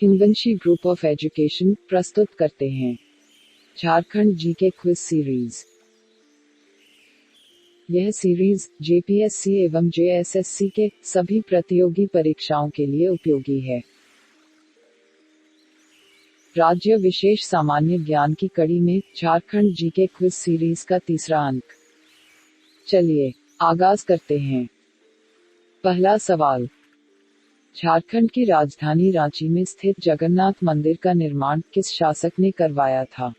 हिंदवंशी group of education प्रस्तुत करते हैं झारखंड जीके क्विज सीरीज। यह सीरीज जेपीएससी एवं जेएसएससी के सभी प्रतियोगी परीक्षाओं के लिए उपयोगी है। राज्य विशेष सामान्य ज्ञान की कड़ी में झारखंड जीके क्विज सीरीज का तीसरा अंक। चलिए आगाज करते हैं। पहला सवाल, झारखंड की राजधानी रांची में स्थित जगन्नाथ मंदिर का निर्माण किस शासक ने करवाया था?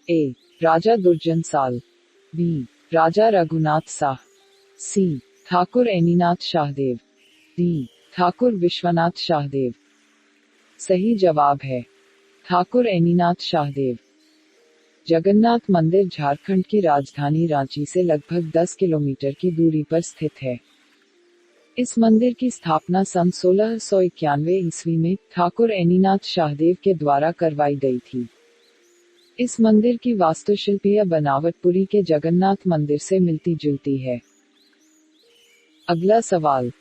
ए. राजा दुर्जनसाल, बी. राजा रघुनाथ साह, सी. ठाकुर एनीनाथ शाहदेव, डी. ठाकुर विश्वनाथ शाहदेव। सही जवाब है ठाकुर एनीनाथ शाहदेव। जगन्नाथ मंदिर झारखंड की राजधानी रांची से लगभग 10 किलोमीटर की दूरी पर स्थित है। इस मंदिर की स्थापना सन 1691 ईस्वी में ठाकुर एनीनाथ शाहदेव के द्वारा करवाई गई थी। इस मंदिर की वास्तुशिल्पीय बनावट पुरी के जगन्नाथ मंदिर से मिलती जुलती है। अगला सवाल,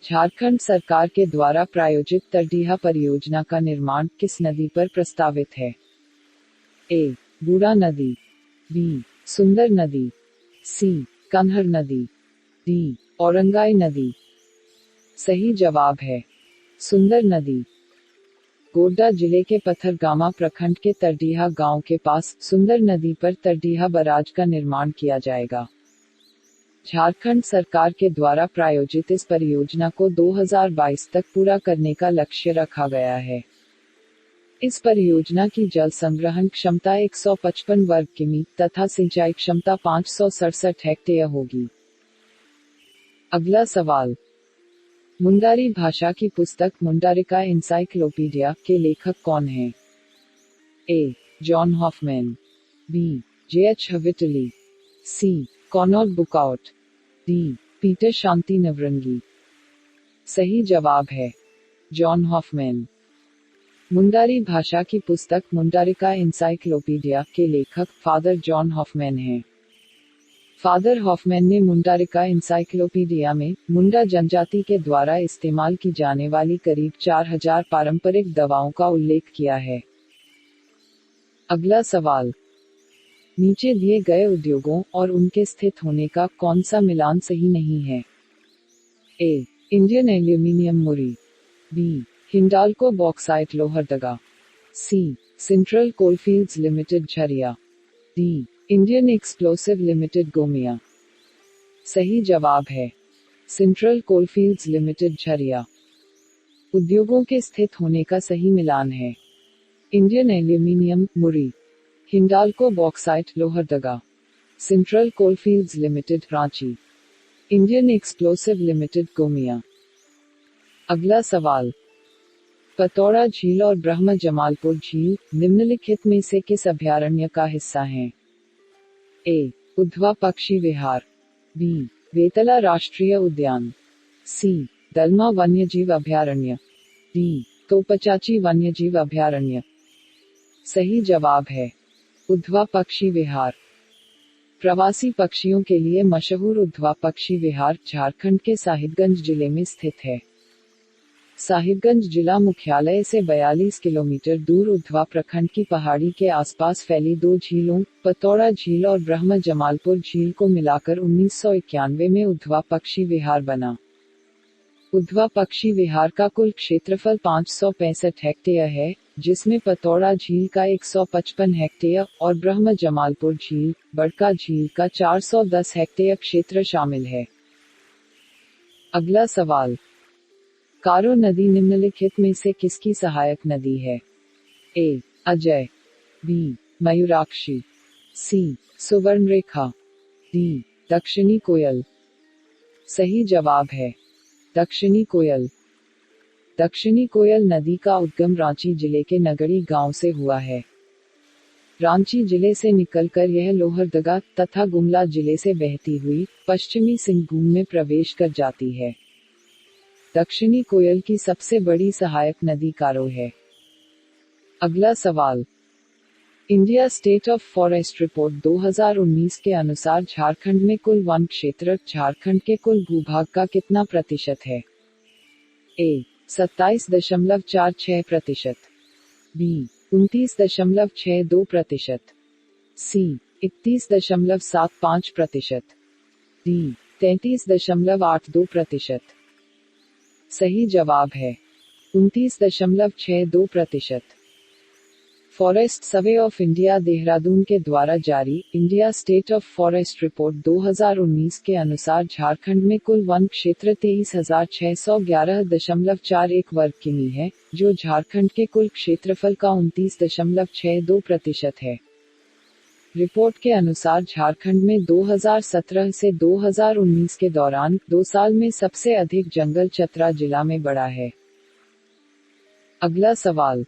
झारखंड सरकार के द्वारा प्रायोजित तरडीहा परियोजना का निर्माण किस नदी पर प्रस्तावित है? ए. बूढ़ा नदी, बी. सुंदर नदी, सी. कन्हर नदी, डी. औरंगाई नदी। सही जवाब है सुंदर नदी। गोड्डा जिले के पथरगामा प्रखंड के तरडीहा गांव के पास सुंदर नदी पर तरडीहा बराज का निर्माण किया जाएगा। झारखंड सरकार के द्वारा प्रायोजित इस परियोजना को 2022 तक पूरा करने का लक्ष्य रखा गया है। इस परियोजना की जल संग्रहण क्षमता 155 वर्ग किमी तथा सिंचाई क्षमता 567 हेक्टेयर होगी। अगला सवाल, मुंडारी भाषा की पुस्तक मुंडारिका एनसाइक्लोपीडिया के लेखक कौन हैं? A. John Hoffmann, B. J H. Whitley, C. Conrad Bukout, D. Peter Shanti Navrangi. सही जवाब है जॉन हॉफमैन। मुंडारी भाषा की पुस्तक मुंडारिका एनसाइक्लोपीडिया के लेखक फादर जॉन हॉफमैन हैं। फादर हॉफमैन ने मुंडारिका एनसाइक्लोपीडिया में मुंडा जनजाति के द्वारा इस्तेमाल की जाने वाली करीब 4000 पारंपरिक दवाओं का उल्लेख किया है। अगला सवाल, नीचे दिए गए उद्योगों और उनके स्थित होने का कौन सा मिलान सही नहीं है? A. Indian Aluminium Muri, B. Hindalco bauxite Lohardaga, C. Central Coalfields Limited Jharia, D. Indian Explosive Limited Gomia. सही जवाब है सेंट्रल कोलफील्ड्स लिमिटेड झरिया। उद्योगों के स्थित होने का सही मिलान है Indian Aluminium Muri, Hindalco bauxite Lohardaga, Central Coalfields Limited Ranchi, Indian Explosive Limited Gomia. अगला सवाल, पतौड़ा झील और ब्रह्म जमालपुर झील निम्नलिखित में से किस अभयारण्य का हिस्सा हैं? ए. उध्वा पक्षी विहार, बी. वेतला राष्ट्रीय उद्यान, सी. दलमा वन्यजीव अभयारण्य, डी. तोपचाची वन्यजीव अभयारण्य। सही जवाब है उध्वा पक्षी विहार। प्रवासी पक्षियों के लिए मशहूर उध्वा पक्षी विहार झारखंड के साहिबगंज जिले में स्थित है। साहिबगंज जिला मुख्यालय से 42 किलोमीटर दूर उध्वा प्रखंड की पहाड़ी के आसपास फैली दो झीलों पतौड़ा झील और ब्रह्म जमालपुर झील को मिलाकर 1991 में उध्वा पक्षी विहार बना। उध्वा पक्षी विहार का कुल क्षेत्रफल 565 हेक्टेयर है, जिसमें पतौड़ा झील का 155 हेक्टेयर और ब्रह्म जमालपुर झील बड़का झील का 410 हेक्टेयर क्षेत्र शामिल है। अगला सवाल, कारो नदी निम्नलिखित में से किसकी सहायक नदी है? ए. अजय, बी. मयूराक्षी, सी. सुवर्णरेखा, डी. दक्षिणी कोयल। सही जवाब है दक्षिणी कोयल। दक्षिणी कोयल नदी का उद्गम रांची जिले के नगड़ी गांव से हुआ है। रांची जिले से निकलकर यह लोहरदगा तथा गुमला जिले से बहती हुई पश्चिमी सिंहभूम में प्रवेश कर जाती है। दक्षिणी कोयल की सबसे बड़ी सहायक नदी कारो है। अगला सवाल, India state of forest report 2019 के अनुसार झारखंड में कुल वन क्षेत्र झारखंड के कुल भूभाग का कितना प्रतिशत है? ए. 27.46%, बी 29.62%, सी 31.75%, डी 33.82%। सही जवाब है 29.62%। Forest survey of India Dehradun के द्वारा जारी India state of forest report 2019 के अनुसार झारखंड में कुल वन क्षेत्र 23,611.41 वर्ग किमी है, जो झारखंड के कुल क्षेत्रफल का 29.62% है। रिपोर्ट के अनुसार झारखंड में 2017 से 2019 के दौरान 2 साल में सबसे अधिक जंगल चतरा जिला में बढ़ा है। अगला सवाल,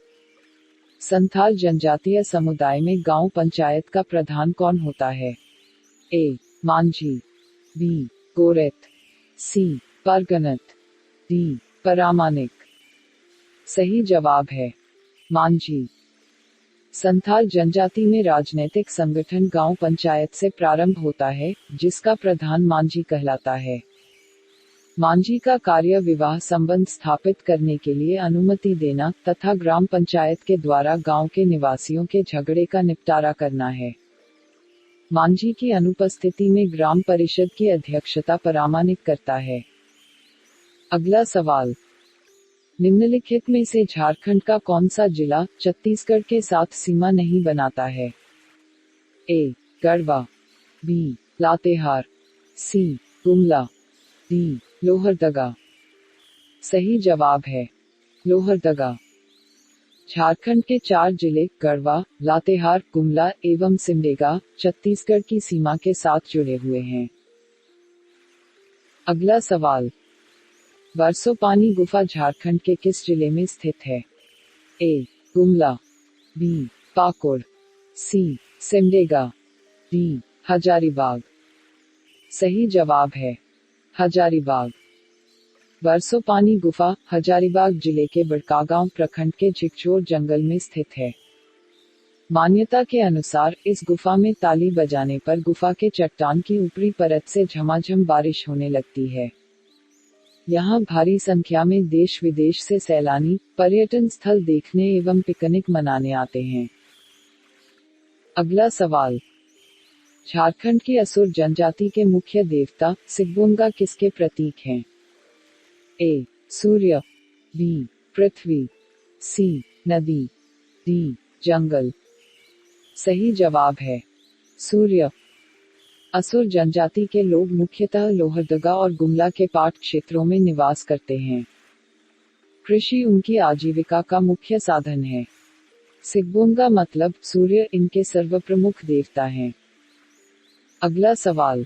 संथाल जनजातीय समुदाय में गांव पंचायत का प्रधान कौन होता है? ए. मांझी, बी. गोरेत, सी. परगनत, डी. परामानिक। सही जवाब है मांझी। संथाल जनजाति में राजनैतिक संगठन गांव पंचायत से प्रारंभ होता है, जिसका प्रधान मांझी कहलाता है। मांझी का कार्य विवाह संबंध स्थापित करने के लिए अनुमति देना तथा ग्राम पंचायत के द्वारा गांव के निवासियों के झगड़े का निपटारा करना है। मांझी की अनुपस्थिति में ग्राम परिषद की अध्यक्षता परामानिक करता है। अगला सवाल, निम्नलिखित में से झारखंड का कौन सा जिला छत्तीसगढ़ के साथ सीमा नहीं बनाता है? ए. गढ़वा, बी. लातेहार, सी. गुमला, डी. लोहरदगा। सही जवाब है लोहरदगा। झारखंड के 4 जिले गढ़वा, लातेहार, गुमला एवं सिमडेगा छत्तीसगढ़ की सीमा के साथ जुड़े हुए हैं। अगला सवाल, बरसोपानी गुफा झारखंड के किस जिले में स्थित है? ए. गुमला, बी. पाकुड़, सी. सिमडेगा, डी. हजारीबाग। सही जवाब है हजारीबाग। बरसोपानी गुफा हजारीबाग जिले के बड़कागांव प्रखंड के झिकझोर जंगल में स्थित है। मान्यता के अनुसार इस गुफा में ताली बजाने पर गुफा के चट्टान की ऊपरी परत से झमाझम बारिश होने लगती है। यहाँ भारी संख्या में देश विदेश से सैलानी पर्यटन स्थल देखने एवं पिकनिक मनाने आते हैं। अगला सवाल, झारखंड की असुर जनजाति के मुख्य देवता सिग्बोंगा किसके प्रतीक हैं? ए. सूर्य, बी. पृथ्वी, सी. नदी, डी. जंगल। सही जवाब है सूर्य। असुर जनजाति के लोग मुख्यतः लोहरदगा और गुमला के पाट क्षेत्रों में निवास करते हैं। कृषि उनकी आजीविका का मुख्य साधन है। सिग्बोंगा मतलब सूर्य इनके सर्वप्रमुख देवता हैं। अगला सवाल,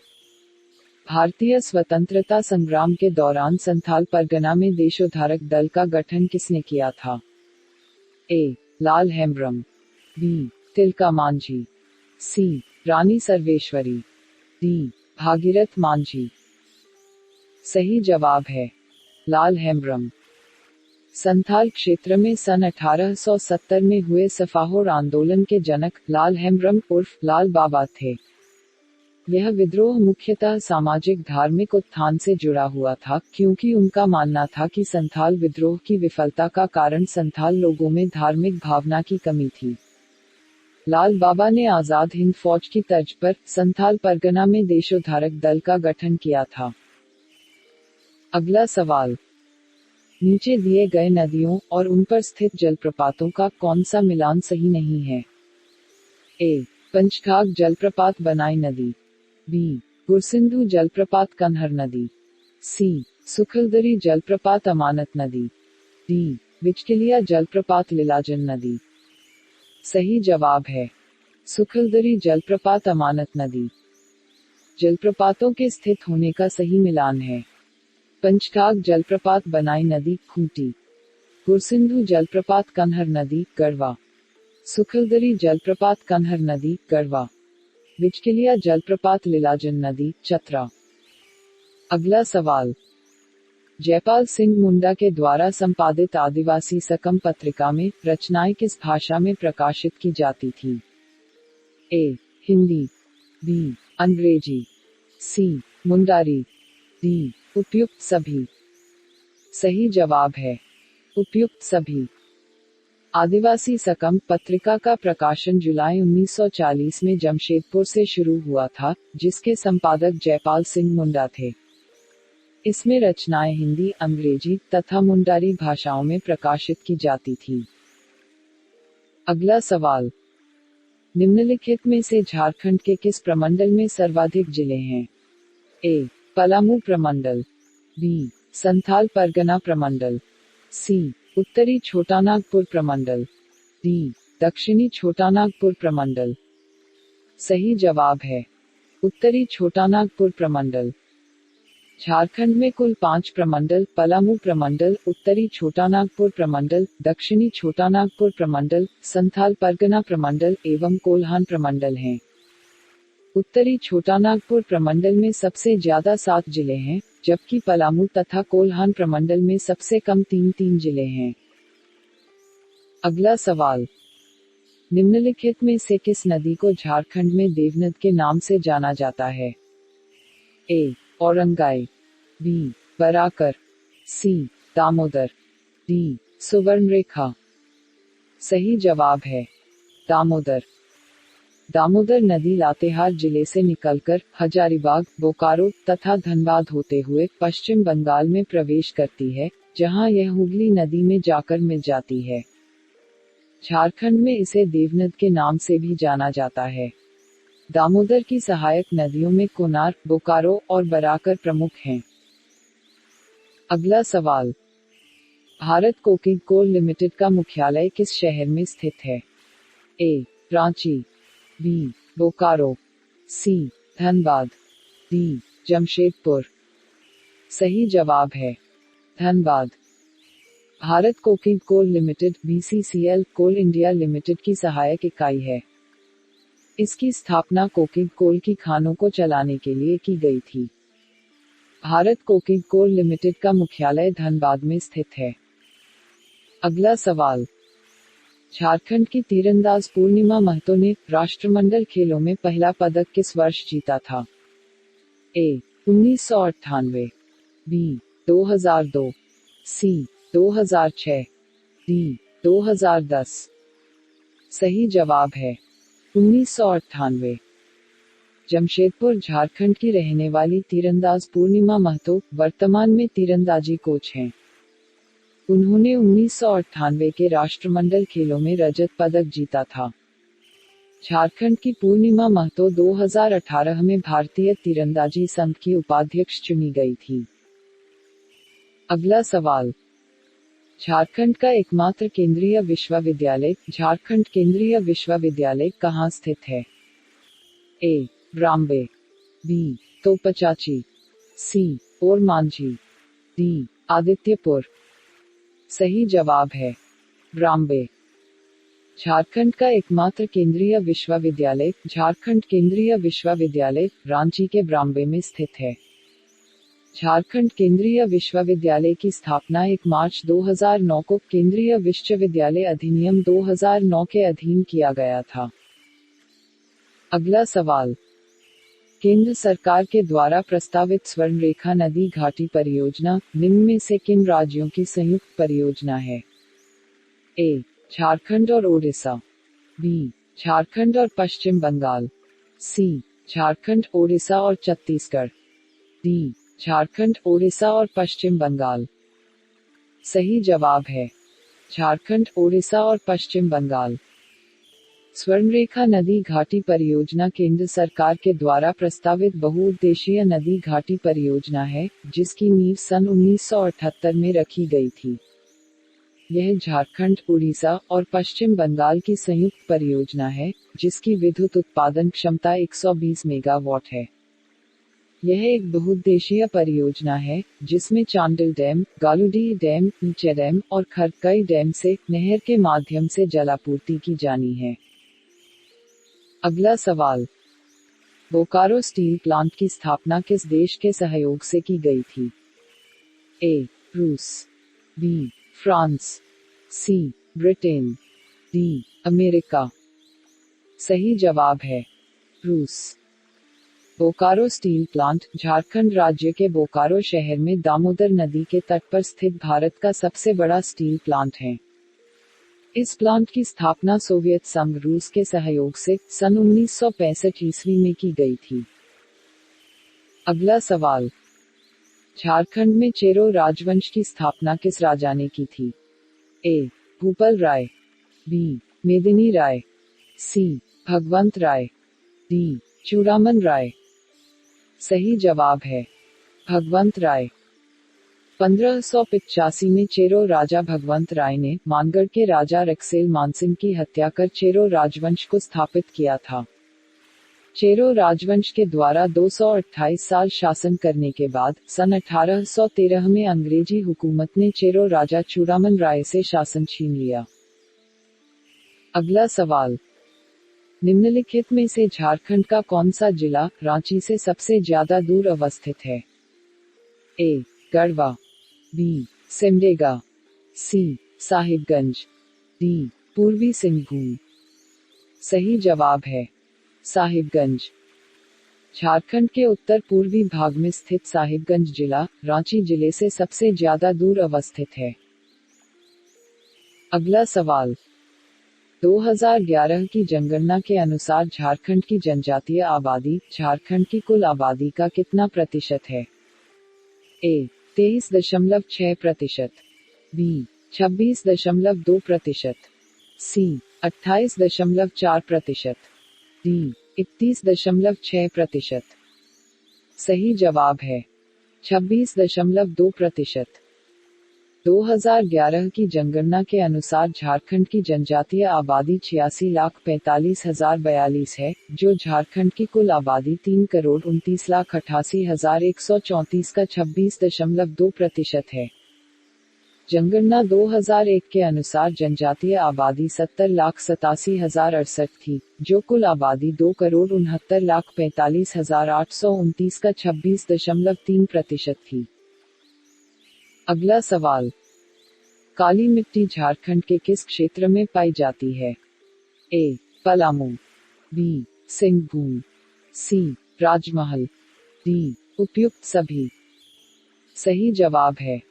भारतीय स्वतंत्रता संग्राम के दौरान संथाल परगना में देशोद्धारक दल का गठन किसने किया था? ए. लाल हेम्ब्रम, बी. तिलका मांझी, सी. रानी सर्वेश्वरी, डी. भागीरथ मांझी। सही जवाब है लाल हेम्ब्रम। संथाल क्षेत्र में सन 1870 में हुए सफाहोर आंदोलन के जनक लाल हेम्ब्रम उर्फ लाल बाबा थे। यह विद्रोह मुख्यतः सामाजिक धार्मिक उत्थान से जुड़ा हुआ था, क्योंकि उनका मानना था कि संथाल विद्रोह की विफलता का कारण संथाल लोगों में धार्मिक भावना की कमी थी। लाल बाबा ने आजाद हिंद फौज की तर्ज पर संथाल परगना में देशोद्धारक दल का गठन किया था। अगला सवाल, नीचे दिए गए नदियों और उन पर स्थित जलप्रपातों का कौन सा मिलान सही नहीं है? ए. पंचघाघ जलप्रपात बनाई नदी, बी. गुरसिंधु जलप्रपात कन्हर नदी, सी. सुखलदरी जलप्रपात अमानत नदी, डी. बिचकिलिया जलप्रपात लीलाजन नदी। सही जवाब है सुखलदरी जलप्रपात अमानत नदी। जलप्रपातों के स्थित होने का सही मिलान है। पंचघाघ जलप्रपात बनाई नदी खूंटी, गुरसिंधु जलप्रपात कन्हर नदी गढ़वा, सुखलदरी जलप्रपात कन्हर नदी गढ़वा, बिचकिलिया जलप्रपात लीलाजन नदी चतरा। अगला सवाल, जयपाल सिंह मुंडा के द्वारा संपादित आदिवासी सकम पत्रिका में रचनाएं किस भाषा में प्रकाशित की जाती थी? ए. हिंदी, बी. अंग्रेजी, सी. मुंडारी, डी. उपयुक्त सभी। सही जवाब है उपयुक्त सभी। आदिवासी सकम पत्रिका का प्रकाशन जुलाई 1940 में जमशेदपुर से शुरू हुआ था, जिसके संपादक जयपाल सिंह मुंडा थे। इसमें रचनाएं हिंदी, अंग्रेजी तथा मुंडारी भाषाओं में प्रकाशित की जाती थी। अगला सवाल, निम्नलिखित में से झारखंड के किस प्रमंडल में सर्वाधिक जिले हैं? ए. पलामू प्रमंडल, बी. संथाल परगना प्रमंडल, सी. उत्तरी छोटानागपुर प्रमंडल, डी. दक्षिणी छोटानागपुर प्रमंडल। सही जवाब है उत्तरी छोटानागपुर प्रमंडल। झारखंड में कुल 5 प्रमंडल पलामू प्रमंडल, उत्तरी छोटानागपुर प्रमंडल, दक्षिणी छोटानागपुर प्रमंडल, संथाल परगना प्रमंडल एवं कोल्हान प्रमंडल हैं। उत्तरी छोटानागपुर प्रमंडल में सबसे ज्यादा 7 जिले हैं, जबकि पलामू तथा कोल्हान प्रमंडल में सबसे कम 3 जिले हैं। अगला सवाल, निम्नलिखित में से किस नदी को झारखंड में देवनद के नाम से जाना जाता है? ए. औरंगाई, बी. बराकर, सी. दामोदर, डी. सुवर्णरेखा। सही जवाब है दामोदर। दामोदर नदी लातेहार जिले से निकलकर हजारीबाग, बोकारो तथा धनबाद होते हुए पश्चिम बंगाल में प्रवेश करती है, जहां यह हुगली नदी में जाकर मिल जाती है। झारखंड में इसे देवनद के नाम से भी जाना जाता है। दामोदर की सहायक नदियों में कोनार, बोकारो और बराकर प्रमुख हैं। अगला सवाल, भारत कोकिंग कोल लिमिटेड का मुख्यालय किस शहर में स्थित है? A. Ranchi, B. Bokaro, C. Dhanbad, D. Jamshedpur. सही जवाब है Dhanbad. Bharat coking coal limited BCCL coal India limited की सहायक इकाई है। इसकी स्थापना कोकिंग कोल की खानों को चलाने के लिए की गई थी। भारत कोकिंग कोल लिमिटेड का मुख्यालय धनबाद में स्थित है। अगला सवाल, झारखंड की तीरंदाज पूर्णिमा महतो ने राष्ट्रमंडल खेलों में पहला पदक किस वर्ष जीता था? ए. 1998, बी. 2002, सी. 2006, डी. 2010। सही जवाब है 1998। जमशेदपुर झारखंड की रहने वाली तीरंदाज पूर्णिमा महतो वर्तमान में तीरंदाजी कोच हैं। उन्होंने 1998 के राष्ट्रमंडल खेलों में रजत पदक जीता था। झारखंड की पूर्णिमा महतो 2018 में भारतीय तीरंदाजी संघ की उपाध्यक्ष चुनी गई थी। अगला सवाल, झारखंड का एकमात्र केंद्रीय विश्वविद्यालय झारखंड केंद्रीय विश्वविद्यालय कहाँ स्थित है? ए. ब्राम्बे, बी. तोपचाची, सी. ओरमांझी, डी. आदित्यपुर। सही जवाब है ब्राम्बे। झारखंड का एकमात्र केंद्रीय विश्वविद्यालय झारखंड केंद्रीय विश्वविद्यालय रांची के ब्राम्बे में स्थित है। झारखंड केंद्रीय विश्वविद्यालय की स्थापना 1 मार्च 2009 को केंद्रीय विश्वविद्यालय अधिनियम 2009 के अधीन किया गया था। अगला सवाल, केंद्र सरकार के द्वारा प्रस्तावित स्वर्णरेखा नदी घाटी परियोजना निम्न में से किन राज्यों की संयुक्त परियोजना है? ए. झारखंड और ओडिशा, बी. झारखंड और पश्चिम बंगाल, सी. झारखंड, ओडिशा और छत्तीसगढ़, डी. झारखंड, ओडिशा और पश्चिम बंगाल। सही जवाब है झारखंड, ओडिशा और पश्चिम बंगाल। स्वर्णरेखा नदी घाटी परियोजना केंद्र सरकार के द्वारा प्रस्तावित बहुउद्देशीय नदी घाटी परियोजना है, जिसकी नींव सन 1978 में रखी गई थी। यह झारखंड, उड़ीसा और पश्चिम बंगाल की संयुक्त परियोजना है, जिसकी विद्युत उत्पादन क्षमता 120 मेगावाट है। यह एक बहुउद्देशीय परियोजना है, जिसमें Chandil dam, Galudih dam, Iche dam और खरकई डैम से नहर के माध्यम से जलापूर्ति की जानी है। अगला सवाल, बोकारो स्टील प्लांट की स्थापना किस देश के सहयोग से की गई थी? ए. रूस, B. France, C. Britain, D. America. सही जवाब है रूस। बोकारो स्टील प्लांट झारखंड राज्य के बोकारो शहर में दामोदर नदी के तट पर स्थित भारत का सबसे बड़ा स्टील प्लांट है। इस प्लांट की स्थापना सोवियत संघ रूस के सहयोग से सन 1965 ईस्वी में की गई थी। अगला सवाल, झारखंड में चेरो राजवंश की स्थापना किस राजा ने की थी? ए. भूपल राय, बी. मेदिनी राय, सी. भगवंत राय, डी. चूड़ामन राय। सही जवाब है भगवंत राय। 1585 में चेरो राजा भगवंत राय ने मानगढ़ के राजा रक्सेल मानसिंह की हत्या कर चेरो राजवंश को स्थापित किया था। चेरो राजवंश के द्वारा 228 साल शासन करने के बाद सन 1813 में अंग्रेजी हुकूमत ने चेरो राजा चूड़ामन राय से शासन छीन लिया। अगला सवाल, निम्नलिखित में से झारखंड का कौन सा जिला रांची से सबसे ज्यादा दूर अवस्थित है? ए. गढ़वा, बी. सिमडेगा, सी. साहिबगंज, डी. पूर्वी सिंहभूम। सही जवाब है साहिबगंज। झारखंड के उत्तर पूर्वी भाग में स्थित साहिबगंज जिला रांची जिले से सबसे ज्यादा दूर अवस्थित है। अगला सवाल, 2011 की जनगणना के अनुसार झारखंड की जनजातीय आबादी झारखंड की कुल आबादी का कितना प्रतिशत है? ए. 23.6%, बी. 26.2%, सी. 28.4%, डी. 31.6%। सही जवाब है 26.2%। 2011 की जनगणना के अनुसार झारखंड की जनजातीय आबादी 86,45,042 है, जो झारखंड की कुल आबादी 3,29,88,134 का 26.2% है। जनगणना 2001 के अनुसार जनजातीय आबादी 70,87,068 थी, जो कुल आबादी 2,69,45,829 का 26.3% थी। अगला सवाल, काली मिट्टी झारखंड के किस क्षेत्र में पाई जाती है? ए. पलामू, बी. सिंहभूम, सी. राजमहल, डी. उपयुक्त सभी। सही जवाब है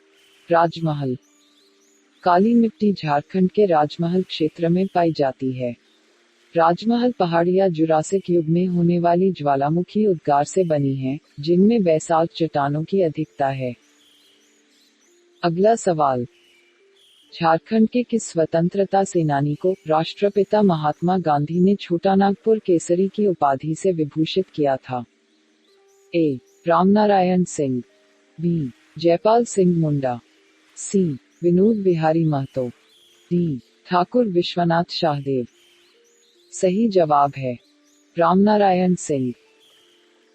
राजमहल। काली मिट्टी झारखंड के राजमहल क्षेत्र में पाई जाती है। राजमहल पहाड़ियां जुरासिक युग में होने वाली ज्वालामुखी उद्गार से बनी हैं, जिनमें बेसाल्ट चट्टानों की अधिकता है। अगला सवाल, झारखंड के किस स्वतंत्रता सेनानी को राष्ट्रपिता महात्मा गांधी ने छोटा नागपुर केसरी की उपाधि से विभूषित किया था? ए. रामनारायण सिंह, बी. जयपाल सिंह मुंडा, सी. विनोद बिहारी महतो, डी. ठाकुर विश्वनाथ शाहदेव। सही जवाब है रामनारायण सिंह।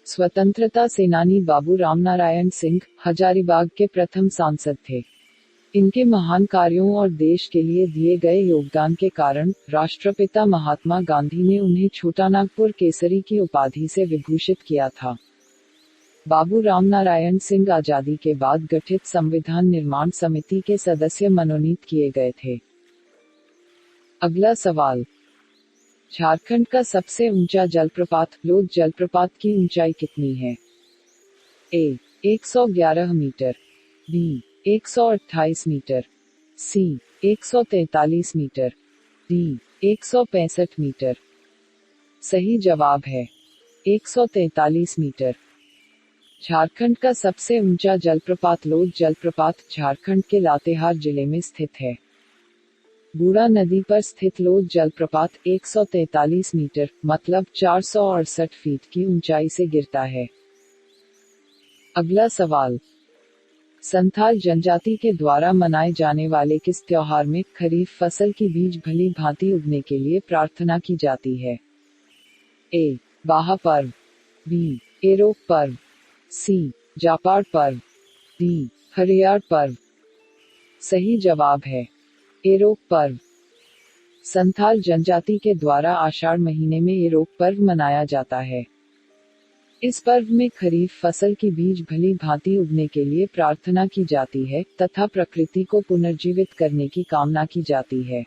स्वतंत्रता सेनानी बाबू रामनारायण सिंह हजारीबाग के प्रथम सांसद थे। इनके महान कार्यों और देश के लिए दिए गए योगदान के कारण राष्ट्रपिता महात्मा गांधी ने उन्हें छोटा नागपुर केसरी की उपाधि से विभूषित किया था। बाबू रामनारायण सिंह आजादी के बाद गठित संविधान निर्माण समिति के सदस्य मनोनीत किए गए थे। अगला सवाल, झारखंड का सबसे ऊंचा जलप्रपात लोध जलप्रपात की ऊंचाई कितनी है? ए. 111 मीटर, बी. 128 मीटर, सी. 143 मीटर, डी. 165 मीटर। सही जवाब है 143 मीटर। झारखंड का सबसे ऊंचा जलप्रपात लोध जलप्रपात झारखंड के लातेहार जिले में स्थित है। बूढ़ा नदी पर स्थित लोध जलप्रपात 143 मीटर मतलब 468 फीट की ऊंचाई से गिरता है। अगला सवाल, संथाल जनजाति के द्वारा मनाए जाने वाले किस त्योहार में खरीफ फसल की बीज भली भांति उगने के लिए प्रार्थना की जाती है? ए. बाहा पर्व, बी. एरोप पर्व, सी. जापाड़ पर्व, डी. हरियार पर्व। सही जवाब है एरोप पर्व। संथाल जनजाति के द्वारा आषाढ़ महीने में एरोप पर्व मनाया जाता है। इस पर्व में खरीफ फसल की बीज भली भांति उगने के लिए प्रार्थना की जाती है तथा प्रकृति को पुनर्जीवित करने की कामना की जाती है।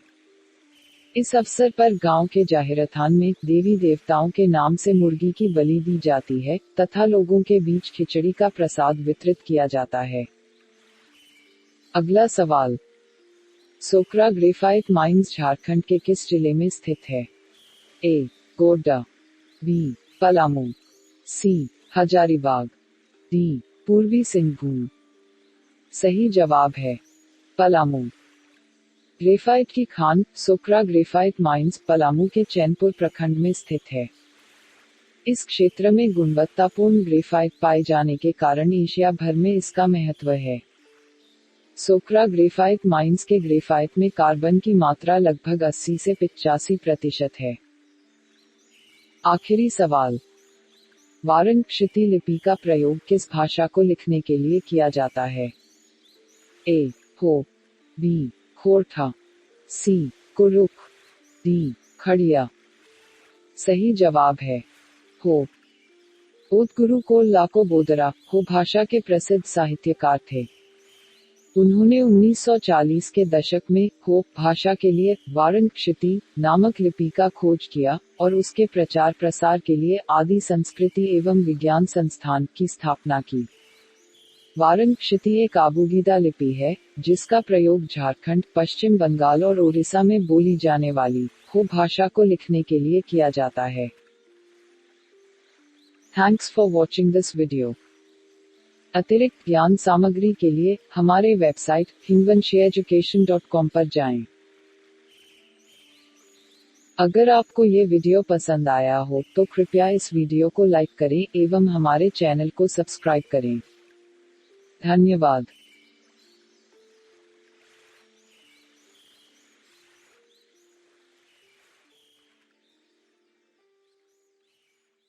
इस अवसर पर गांव के जाहिरथान में देवी देवताओं के नाम से मुर्गी की बलि दी जाती है तथा लोगों के बीच खिचड़ी का प्रसाद वितरित किया जाता है। अगला सवाल, सोकरा ग्रेफाइट माइंस झारखंड के किस जिले में स्थित है? ए. गोड्डा, बी. पलामू, सी. हजारीबाग, डी. पूर्वी सिंहभूम। सही जवाब है पलामू। ग्रेफाइट की खान सोकरा ग्रेफाइट माइंस पलामू के चैनपुर प्रखंड में स्थित है। इस क्षेत्र में गुणवत्तापूर्ण ग्रेफाइट पाए जाने के कारण एशिया भर में इसका महत्व है। सोकरा ग्रेफाइट माइंस के ग्रेफाइट में कार्बन की मात्रा लगभग 80 से 85% है। आखिरी सवाल, वारन क्षिति लिपि का प्रयोग किस भाषा को लिखने के लिए किया जाता है? ए. हो, बी. खोरठा, सी. कुरुख, डी. खड़िया। सही जवाब है हो। ओदगुरु कोल्लाको बोदरा हो भाषा के प्रसिद्ध साहित्यकार थे। उन्होंने 1940 के दशक में हो भाषा के लिए वारन क्षिति नामक लिपि का खोज किया और उसके प्रचार प्रसार के लिए आदि संस्कृति एवं विज्ञान संस्थान की स्थापना की। वारन क्षिति एक आबूगीदा लिपि है जिसका प्रयोग झारखंड, पश्चिम बंगाल और ओडिशा में बोली जाने वाली हो भाषा को लिखने के लिए किया जाता है। Thanks for watching this video. अतिरिक्त ज्ञान सामग्री के लिए हमारे वेबसाइट हिंगवंशीएजुकेशन.com पर जाएं। अगर आपको ये वीडियो पसंद आया हो तो कृपया इस वीडियो को लाइक करें एवं हमारे चैनल को सब्सक्राइब करें। धन्यवाद।